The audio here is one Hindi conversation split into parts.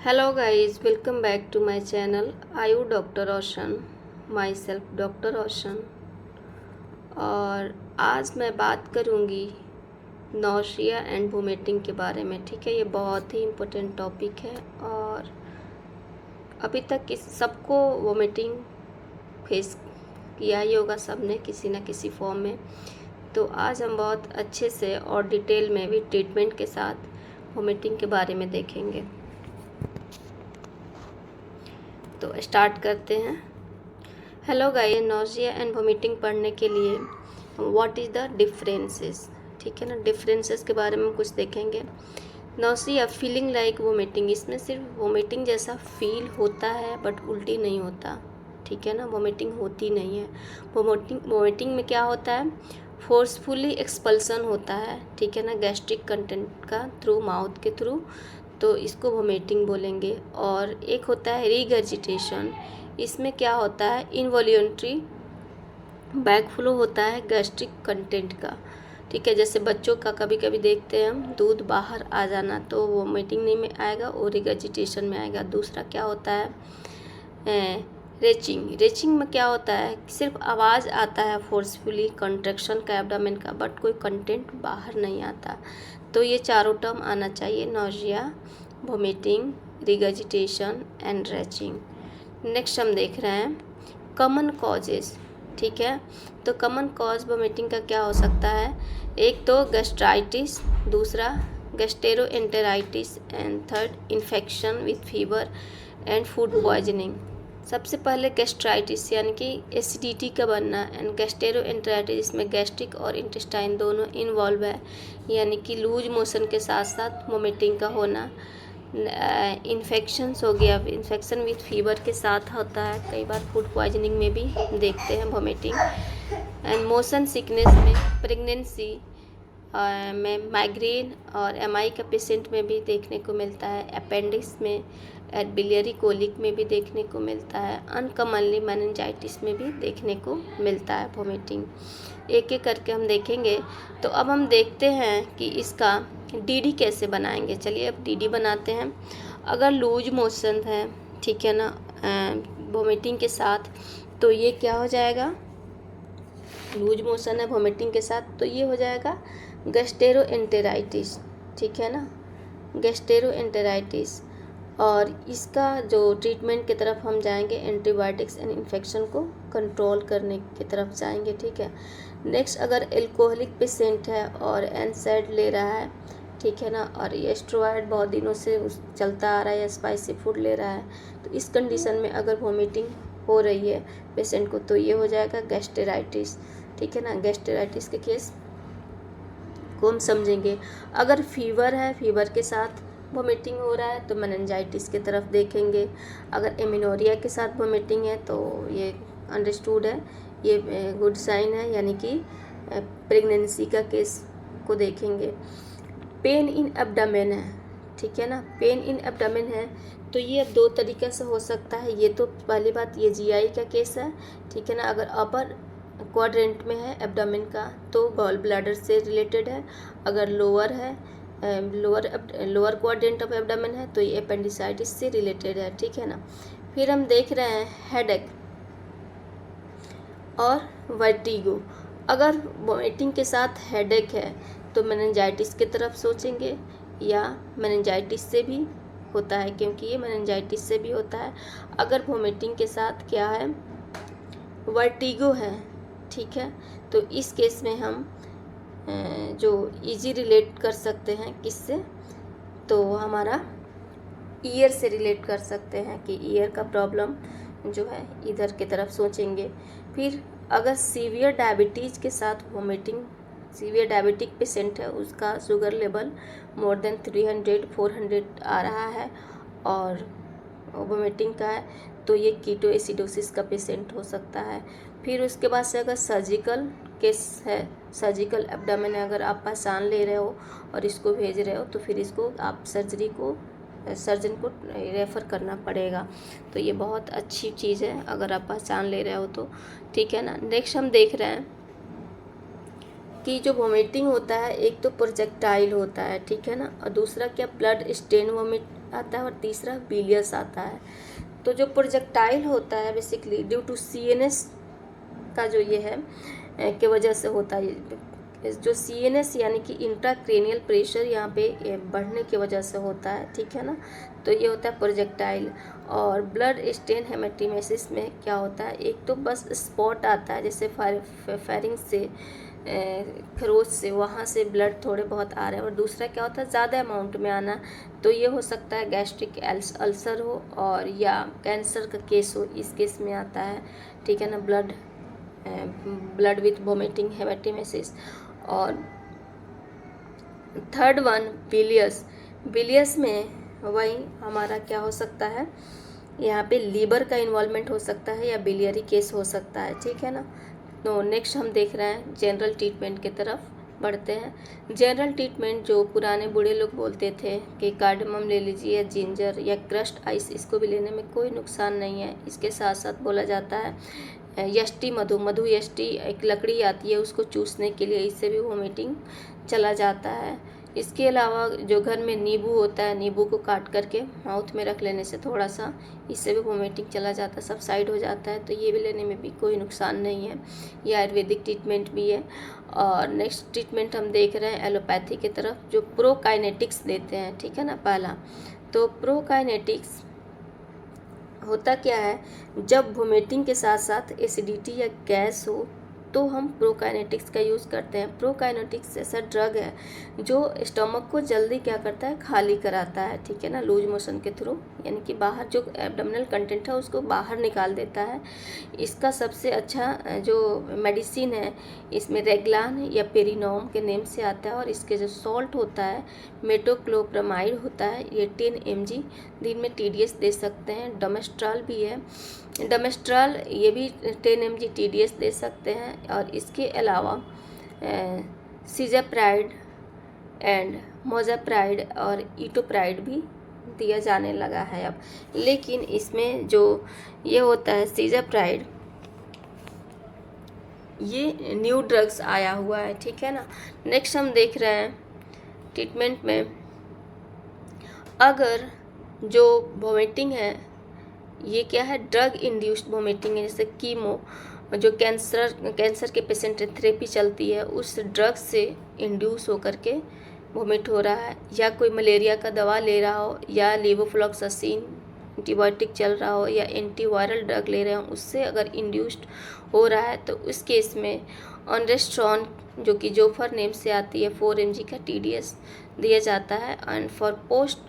Hello guys, welcome back to my channel. I am Dr. Ocean, myself Dr. Ocean। और आज मैं बात करूँगी नौशिया एंड वोमिटिंग के बारे में। ठीक है, ये बहुत ही इम्पोर्टेंट टॉपिक है और अभी तक सबको वोमिटिंग फेस किया ही होगा, सब ने किसी न किसी फॉर्म में। तो आज हम बहुत अच्छे से और डिटेल में भी ट्रीटमेंट के साथ वोमिटिंग के बारे में देखेंगे। तो स्टार्ट करते हैं। Hello guys, nausea and vomiting पढ़ने के लिए व्हाट इज़ द डिफरेंसेस, ठीक है ना, डिफरेंसेस के बारे में कुछ देखेंगे। नोजिया फीलिंग लाइक वोमिटिंग, इसमें सिर्फ वोमिटिंग जैसा फील होता है बट उल्टी नहीं होता, ठीक है ना, वोमिटिंग होती नहीं है। वोमिटिंग में क्या होता है, फोर्सफुली एक्सपल्सन होता है, ठीक है ना, गैस्ट्रिक कंटेंट का थ्रू, माउथ के थ्रू, तो इसको वोमिटिंग बोलेंगे। और एक होता है रिगर्जिटेशन, इसमें क्या होता है, इनवॉल्यूंट्री बैकफ्लो होता है गैस्ट्रिक कंटेंट का, ठीक है। जैसे बच्चों का कभी कभी देखते हैं हम, दूध बाहर आ जाना, तो वोमिटिंग नहीं में आएगा और रिगर्जिटेशन में आएगा। दूसरा क्या होता है, रेचिंग में क्या होता है, सिर्फ आवाज़ आता है फोर्सफुली, कंट्रैक्शन का एब्डोमेन का, बट कोई कंटेंट बाहर नहीं आता। तो ये चारों टर्म आना चाहिए, nausea, vomiting, regurgitation and reaching. Next हम देख रहे हैं कॉमन कॉजेज, ठीक है। तो कॉमन कॉज वोमिटिंग का क्या हो सकता है, एक तो गैस्ट्राइटिस, दूसरा gastroenteritis and third infection with fever and food poisoning. सबसे पहले गैस्ट्राइटिस यानी कि एसिडिटी का बनना, एंड गैस्ट्रोएंटेराइटिस इसमें गैस्ट्रिक और इंटेस्टाइन दोनों इन्वॉल्व है, यानी कि लूज मोशन के साथ साथ वोमिटिंग का होना। इन्फेक्शंस हो गया, इन्फेक्शन विथ फीवर के साथ होता है, कई बार फूड पॉइजनिंग में भी देखते हैं वोमिटिंग। एंड मोशन सिकनेस में, प्रेगनेंसी में, माइग्रेन और एमआई का पेशेंट में भी देखने को मिलता है, अपेंडिक्स में, बिलियरी कोलिक में भी देखने को मिलता है, अनकॉमनली मेनिंजाइटिस में भी देखने को मिलता है वोमिटिंग। एक एक करके हम देखेंगे। तो अब हम देखते हैं कि इसका डीडी कैसे बनाएंगे। चलिए अब डीडी बनाते हैं। अगर लूज मोशन है, ठीक है ना, वोमिटिंग के साथ, तो ये क्या हो जाएगा, लूज मोशन है वोमिटिंग के साथ, तो ये हो जाएगा गैस्ट्रोएंटेराइटिस, ठीक है ना, गैस्ट्रोएंटेराइटिस। और इसका जो ट्रीटमेंट की तरफ हम जाएंगे, एंटीबायोटिक्स एंड इन्फेक्शन को कंट्रोल करने की तरफ जाएंगे, ठीक है। नेक्स्ट, अगर एल्कोहलिक पेशेंट है और एनसैड ले रहा है, ठीक है ना, और ये स्टेरॉयड बहुत दिनों से चलता आ रहा है या स्पाइसी फूड ले रहा है, तो इस कंडीशन में अगर वोमिटिंग हो रही है पेशेंट को, तो ये हो जाएगा गैस्ट्राइटिस, ठीक है ना। गैस्ट्राइटिस के केस को हम समझेंगे। अगर फीवर है, फीवर के साथ वोमिटिंग हो रहा है, तो मेनिंजाइटिस की तरफ देखेंगे। अगर एमिनोरिया के साथ वोमिटिंग है, तो ये अंडरस्टूड है, ये गुड साइन है, यानी कि प्रेगनेंसी का केस को देखेंगे। पेन इन एब्डोमेन है, ठीक है ना, पेन इन एब्डोमेन है, तो ये दो तरीके से हो सकता है। ये तो पहली बात, ये जीआई का केस है, ठीक है ना। अगर अपर क्वाड्रेंट में है एब्डोमेन का, तो गॉल ब्लैडर से रिलेटेड है। अगर लोअर है, लोअर क्वाड्रेंट ऑफ एब्डोमेन है, तो ये अपेंडिसाइटिस से रिलेटेड है, ठीक है ना। फिर हम देख रहे हैं हेडेक और वर्टिगो। अगर वोमिटिंग के साथ हेडेक है, तो मेनिंजाइटिस की तरफ सोचेंगे, या मेनिंजाइटिस से भी होता है, क्योंकि ये मेनिंजाइटिस से भी होता है। अगर वोमिटिंग के साथ क्या है, वर्टिगो है, ठीक है, तो इस केस में हम जो इजी रिलेट कर सकते हैं किससे, तो हमारा ईयर से रिलेट कर सकते हैं कि ईयर का प्रॉब्लम जो है इधर की तरफ सोचेंगे। फिर अगर सीवियर डायबिटीज़ के साथ वोमिटिंग, सीवियर डायबिटिक पेशेंट है, उसका शुगर लेवल मोर देन 300-400 आ रहा है और वोमिटिंग का है, तो ये कीटो एसिडोसिस का पेशेंट हो सकता है। फिर उसके बाद से अगर सर्जिकल केस है, सर्जिकल एब्डोमेन, अगर आप पहचान ले रहे हो और इसको भेज रहे हो, तो फिर इसको आप सर्जन को रेफ़र करना पड़ेगा। तो ये बहुत अच्छी चीज़ है अगर आप पहचान ले रहे हो तो, ठीक है ना। नेक्स्ट हम देख रहे हैं कि जो वोमिटिंग होता है एक तो प्रोजेक्टाइल होता है, ठीक है ना, और दूसरा क्या ब्लड स्टेन वोमिट आता है और तीसरा बिलियस आता है। तो जो प्रोजेक्टाइल होता है बेसिकली ड्यू टू CNS का जो ये है के वजह से होता है। जो CNS यानी कि इंट्राक्रेनियल प्रेशर यहाँ पे बढ़ने की वजह से होता है, ठीक है ना। तो ये होता है प्रोजेक्टाइल। और ब्लड स्टेन हेमेटोमेसिस में क्या होता है, एक तो बस स्पॉट आता है, जैसे फेरिंग्स से खरोच से वहाँ से ब्लड थोड़े बहुत आ रहे हैं, और दूसरा क्या होता है ज़्यादा अमाउंट में आना। तो ये हो सकता है गैस्ट्रिक अल्सर हो और या कैंसर का केस हो, इस केस में आता है, ठीक है ना, ब्लड विथ वोमिटिंग हेमेटोमेसिस। और थर्ड वन बिलियस में वही हमारा क्या हो सकता है, यहाँ पे लीवर का इन्वॉल्वमेंट हो सकता है या बिलियरी केस हो सकता है, ठीक है ना। तो नेक्स्ट हम देख रहे हैं जनरल ट्रीटमेंट की तरफ बढ़ते हैं। जनरल ट्रीटमेंट जो पुराने बूढ़े लोग बोलते थे कि कार्डमम ले लीजिए या जिंजर या क्रश्ड आइस, इसको भी लेने में कोई नुकसान नहीं है। इसके साथ साथ बोला जाता है यष्टि मधु यष्टि एक लकड़ी आती है, उसको चूसने के लिए, इससे भी वोमिटिंग चला जाता है। इसके अलावा जो घर में नींबू होता है, नींबू को काट करके माउथ में रख लेने से थोड़ा सा, इससे भी वोमिटिंग चला जाता है, सबसाइड हो जाता है। तो ये भी लेने में भी कोई नुकसान नहीं है। ये आयुर्वेदिक ट्रीटमेंट भी है। और नेक्स्ट ट्रीटमेंट हम देख रहे हैं एलोपैथी की तरफ, जो प्रोकाइनेटिक्स देते हैं, ठीक है ना। पहला तो प्रोकाइनेटिक्स होता क्या है, जब वोमिटिंग के साथ साथ एसिडिटी या गैस हो तो हम प्रोकाइनेटिक्स का यूज़ करते हैं। प्रोकाइनेटिक्स ऐसा ड्रग है जो स्टमक को जल्दी क्या करता है, खाली कराता है, ठीक है ना, लूज मोशन के थ्रू, यानी कि बाहर जो एब्डोमिनल कंटेंट है उसको बाहर निकाल देता है। इसका सबसे अच्छा जो मेडिसिन है, इसमें रेगलान या पेरिनोम के नेम से आता है, और इसके जो सॉल्ट होता है मेटोक्लोप्रामाइड होता है, ये 10 mg दिन में TDS दे सकते हैं। डोमेस्ट्रॉल भी है, डोमेस्ट्रॉल ये भी 10 mg TDS दे सकते हैं। और इसके अलावा सिजाप्राइड एंड मोजाप्राइड और इटोप्राइड भी दिया जाने लगा है अब। लेकिन इसमें जो ये होता है सिजाप्राइड, ये न्यू ड्रग्स आया हुआ है, ठीक है ना। नेक्स्ट हम देख रहे हैं ट्रीटमेंट में, अगर जो वोमिटिंग है ये क्या है, ड्रग इंड्यूस्ड वोमिटिंग है, जैसे कीमो, जो कैंसर के पेशेंट थेरेपी चलती है उस ड्रग से इंड्यूस होकर के वोमिट हो रहा है, या कोई मलेरिया का दवा ले रहा हो, या लेवोफ्लॉक्सासिन एंटीबायोटिक चल रहा हो, या एंटीवायरल ड्रग ले रहे हो, उससे अगर इंड्यूस्ड हो रहा है तो उस केस में ऑनरेस्ट्रॉन, जो कि जोफर नेम से आती है, 4 mg का TDS दिया जाता है। एंड फॉर पोस्ट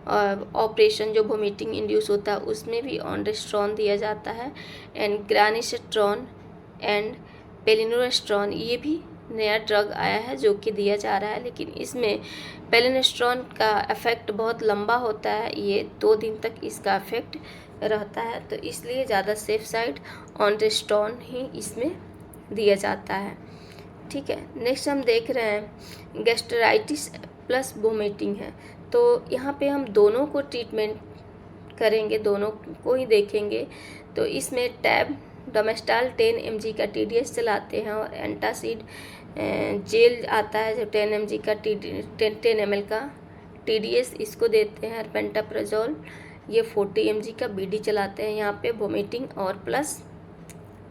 ऑपरेशन जो वोमिटिंग इंड्यूस होता है उसमें भी ऑनरेस्ट्रॉन दिया जाता है। एंड ग्रानिसेट्रॉन एंड पेलिनोरेस्ट्रॉन, ये भी नया ड्रग आया है जो कि दिया जा रहा है, लेकिन इसमें पेलिनेस्ट्रॉन का इफ़ेक्ट बहुत लंबा होता है, ये 2 दिन तक इसका इफ़ेक्ट रहता है, तो इसलिए ज़्यादा सेफ साइड ऑनरेस्ट्रॉन ही इसमें दिया जाता है, ठीक है। नेक्स्ट हम देख रहे हैं गैस्ट्राइटिस प्लस वोमिटिंग है, तो यहाँ पे हम दोनों को ट्रीटमेंट करेंगे, दोनों को ही देखेंगे। तो इसमें टैब डोमेस्टाल 10 mg का TDS चलाते हैं, और एंटासिड जेल आता है जो 10 mg का 10 ml का TDS इसको देते हैं। पेंटाप्राजोल ये 40 mg का BD चलाते हैं। यहाँ पे वोमिटिंग और प्लस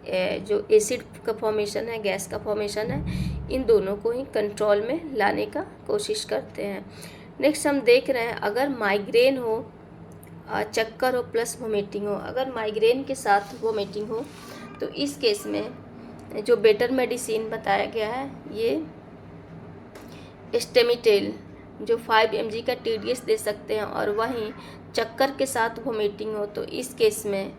जो एसिड का फॉर्मेशन है, गैस का फॉर्मेशन है, इन दोनों को ही कंट्रोल में लाने का कोशिश करते हैं। नेक्स्ट हम देख रहे हैं, अगर माइग्रेन हो, चक्कर हो प्लस वोमिटिंग हो, अगर माइग्रेन के साथ वोमिटिंग हो तो इस केस में जो बेटर मेडिसिन बताया गया है ये एस्टेमिटेल, जो 5 mg का TDS दे सकते हैं। और वहीं चक्कर के साथ वोमिटिंग हो तो इस केस में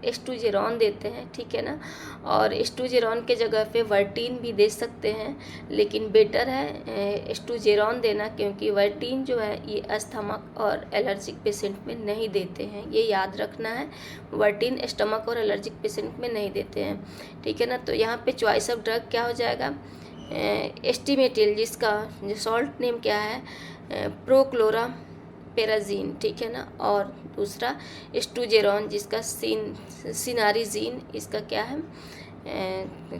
एस्टूजेरॉन देते हैं, ठीक है ना। और एस्टूजेरॉन के जगह पे वर्टीन भी दे सकते हैं, लेकिन बेटर है एस्टूजेरॉन देना, क्योंकि वर्टीन जो है ये अस्थमक और एलर्जिक पेशेंट में नहीं देते हैं, ये याद रखना है। वर्टीन स्टमक और एलर्जिक पेशेंट में नहीं देते हैं, ठीक है ना। तो यहाँ पे चॉइस ऑफ ड्रग क्या हो जाएगा, एस्टिमेटेल, जिसका जो सॉल्ट नेम क्या है, प्रोक्लोरापेराजीन, ठीक है ना। और दूसरा स्टूजेरॉन जिसका सिनारिजीन इसका क्या है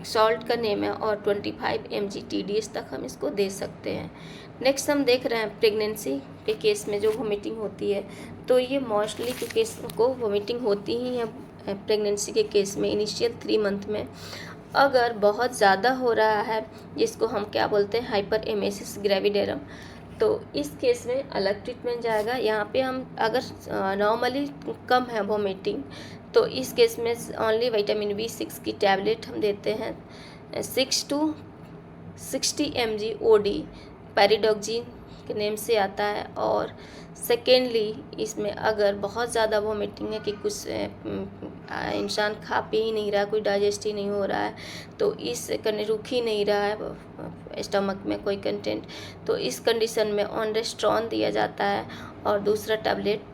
सॉल्ट का नेम है, और 25 mg TDS तक हम इसको दे सकते हैं। नेक्स्ट हम देख रहे हैं प्रेगनेंसी के केस में जो वोमिटिंग होती है, तो ये मोस्टली के केस को वोमिटिंग होती ही है प्रेगनेंसी के केस में इनिशियल 3 मंथ में। अगर बहुत ज़्यादा हो रहा है जिसको हम क्या बोलते हैं हाइपर एमेसिस ग्रेविडेरम, तो इस केस में अलग ट्रीटमेंट जाएगा। यहाँ पे हम अगर नॉर्मली कम है वोमिटिंग तो इस केस में ओनली विटामिन B6 की टैबलेट हम देते हैं 6 to 60 mg OD पैरिडोक्सिन के नेम से आता है। और सेकेंडली इसमें अगर बहुत ज़्यादा वोमिटिंग है कि कुछ इंसान खा पी ही नहीं रहा, कोई डाइजेस्ट ही नहीं हो रहा है, तो इस रुक ही नहीं रहा है स्टमक में कोई कंटेंट, तो इस कंडीशन में ऑनरेस्ट्रॉन दिया जाता है। और दूसरा टैबलेट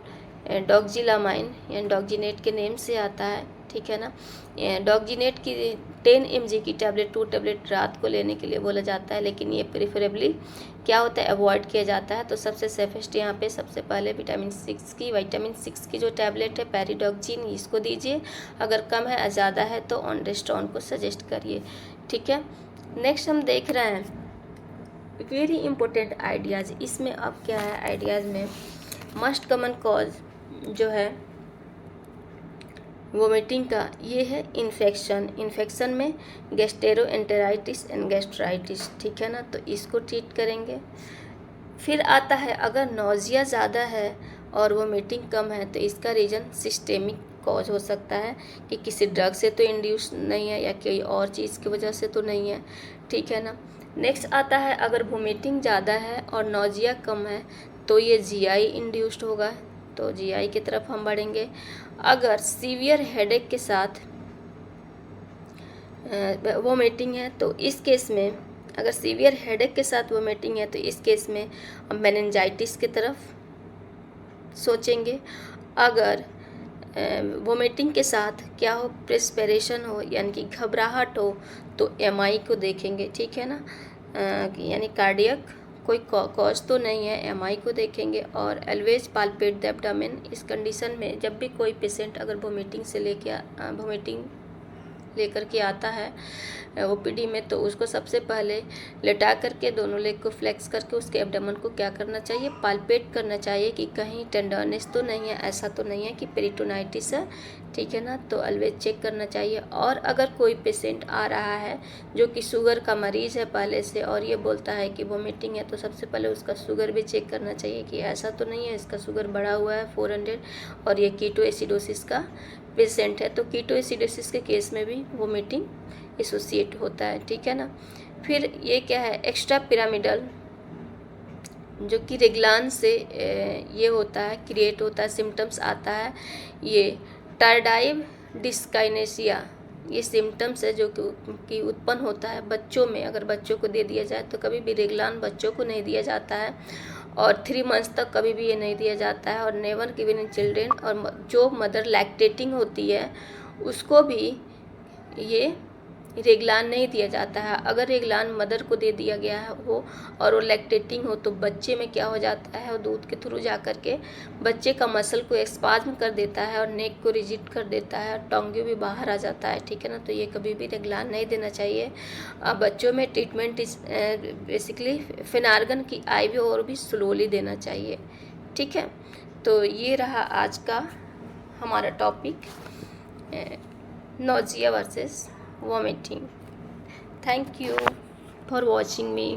डॉक्जिलामाइन या डॉक्जिनेट के नेम से आता है, ठीक है ना। डॉक्जिनेट की 10 mg की टैबलेट 2 टैबलेट रात को लेने के लिए बोला जाता है, लेकिन ये प्रेफरेबली क्या होता है अवॉइड किया जाता है। तो सबसे सेफेस्ट यहाँ पे सबसे पहले विटामिन 6 की जो टैबलेट है पैरिडोक्सिन इसको दीजिए। अगर कम है ज़्यादा है तो ऑनरेस्ट्रॉन को सजेस्ट करिए, ठीक है। नेक्स्ट हम देख रहे हैं वेरी इंपॉर्टेंट आइडियाज़। इसमें अब क्या है आइडियाज़ में मस्ट कॉमन कॉज जो है वोमिटिंग का ये है इन्फेक्शन में गैस्ट्रोएंटेराइटिस एंड गैस्ट्राइटिस, ठीक है ना, तो इसको ट्रीट करेंगे। फिर आता है अगर नौजिया ज़्यादा है और वोमिटिंग कम है तो इसका रीज़न सिस्टेमिक कॉज हो सकता है कि किसी ड्रग से तो इंड्यूस नहीं है या कोई और चीज़ की वजह से तो नहीं है, ठीक है ना। नेक्स्ट आता है अगर वोमिटिंग ज़्यादा है और नौजिया कम है तो ये GI इंड्यूस्ड होगा, तो GI की तरफ हम बढ़ेंगे। अगर सीवियर हेडेक के साथ वोमिटिंग है तो इस केस में अगर सीवियर हेडेक के साथ वोमिटिंग है तो इस केस में हम मेनिंजाइटिस की तरफ सोचेंगे। अगर वोमिटिंग के साथ क्या हो प्रेस्पिरेशन हो यानी कि घबराहट हो तो MI को देखेंगे, ठीक है ना, यानी कार्डियक कोई कॉज तो नहीं है, MI को देखेंगे। और ऑलवेज पाल्पेट द एब्डोमेन। इस कंडीशन में जब भी कोई पेशेंट अगर वोमिटिंग लेकर के आता है OPD में तो उसको सबसे पहले लेटा करके दोनों लेग को फ्लेक्स करके उसके एब्डोमेन को क्या करना चाहिए पाल्पेट करना चाहिए कि कहीं टेंडरनेस तो नहीं है, ऐसा तो नहीं है कि पेरिटोनाइटिस है, ठीक है ना, तो ऑलवेज चेक करना चाहिए। और अगर कोई पेशेंट आ रहा है जो कि शुगर का मरीज़ है पहले से और ये बोलता है कि वोमिटिंग है तो सबसे पहले उसका शुगर भी चेक करना चाहिए कि ऐसा तो नहीं है इसका शुगर बढ़ा हुआ है 400 और ये कीटो एसिडोसिस का पेशेंट है, तो कीटो एसिडोसिस के केस में भी वोमिटिंग एसोसिएट होता है, ठीक है ना। फिर ये क्या है एक्स्ट्रा पिरामिडल जो कि रेगलान से ये होता है क्रिएट होता है सिम्टम्स आता है, ये टार्डाइव डिस्काइनेसिया ये सिम्टम्स है जो कि उत्पन्न होता है बच्चों में। अगर बच्चों को दे दिया जाए तो कभी भी रेगलान बच्चों को नहीं दिया जाता है और 3 मंथ्स तक कभी भी ये नहीं दिया जाता है। और नेवर गिवन इन चिल्ड्रेन, और जो मदर लैक्टेटिंग होती है उसको भी ये रेगलान नहीं दिया जाता है। अगर रेगलान मदर को दे दिया गया है हो और वो लैक्टेटिंग हो तो बच्चे में क्या हो जाता है वो दूध के थ्रू जा कर के बच्चे का मसल को एक्सपाज्म कर देता है और नेक को रिजिड कर देता है और टोंगे भी बाहर आ जाता है, ठीक है ना, तो ये कभी भी रेगलान नहीं देना चाहिए। बच्चों में ट्रीटमेंट बेसिकली फिनार्गन की IV और भी स्लोली देना चाहिए, ठीक है। तो ये रहा आज का हमारा topic nausea versus vomiting. Thank you for watching me.